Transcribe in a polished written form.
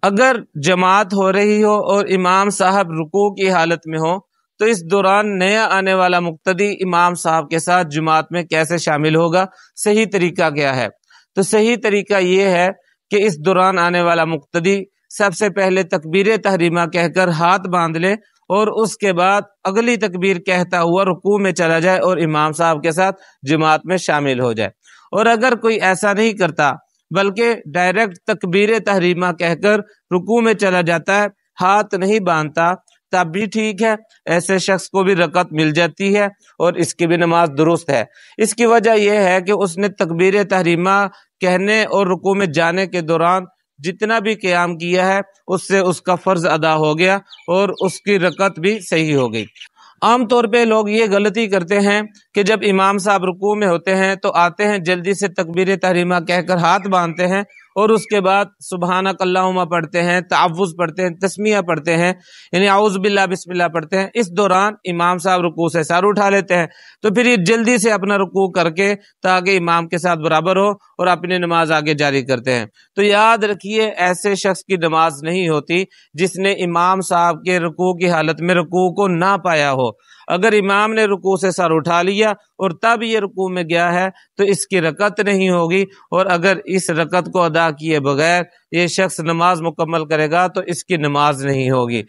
اگر جماعت ہو رہی ہو اور امام صاحب رکوع کی حالت میں ہو تو اس دوران نیا آنے والا مقتدی امام صاحب کے ساتھ جماعت میں کیسے شامل ہوگا؟ صحیح طریقہ کیا ہے؟ تو صحیح طریقہ یہ ہے کہ اس دوران آنے والا مقتدی سب سے پہلے تکبیر تحریمہ کہہ کر ہاتھ باندھ لے اور اس کے بعد اگلی تکبیر کہتا ہوا رکوع میں چلا جائے اور امام صاحب کے ساتھ جماعت میں شامل ہو جائے۔ اور اگر کوئی ایسا نہیں کرتا بلکہ ڈائریکٹ تکبیر تحریمہ کہہ کر رکوع میں چلا جاتا ہے، ہاتھ نہیں باندھتا، تب بھی ٹھیک ہے، ایسے شخص کو بھی رکعت مل جاتی ہے اور اس کی بھی نماز درست ہے۔ اس کی وجہ یہ ہے کہ اس نے تکبیر تحریمہ کہنے اور رکوع میں جانے کے دوران جتنا بھی قیام کیا ہے اس سے اس کا فرض ادا ہو گیا اور اس کی رکعت بھی صحیح ہو گئی۔ عام طور پہ لوگ یہ غلطی کرتے ہیں کہ جب امام صاحب رکوع میں ہوتے ہیں تو آتے ہیں، جلدی سے تکبیر تحریمہ کہہ کر ہاتھ باندھتے ہیں اور اس کے بعد سبحانک اللہم پڑھتے ہیں، تعوذ پڑھتے ہیں، تسمیہ پڑھتے ہیں، یعنی اعوذ باللہ بسم اللہ پڑھتے ہیں۔ اس دوران امام صاحب رکوع سے سر اٹھا لیتے ہیں، تو پھر یہ جلدی سے اپنا رکوع کر کے تاکہ امام کے ساتھ برابر ہو اور اپنی نماز آگے جاری کرتے ہیں۔ تو یاد رکھیے، ایسے شخص کی نماز نہیں ہوتی جس نے امام صاحب کے رکوع کی حالت میں رکوع کو نہ پایا ہو۔ اگر امام نے رکوع سے سر اٹھا لیا اور تب یہ رکوع میں گیا ہے تو اس کی رکعت نہیں ہوگی، اور اگر اس رکعت کو ادا کیے بغیر یہ شخص نماز مکمل کرے گا تو اس کی نماز نہیں ہوگی۔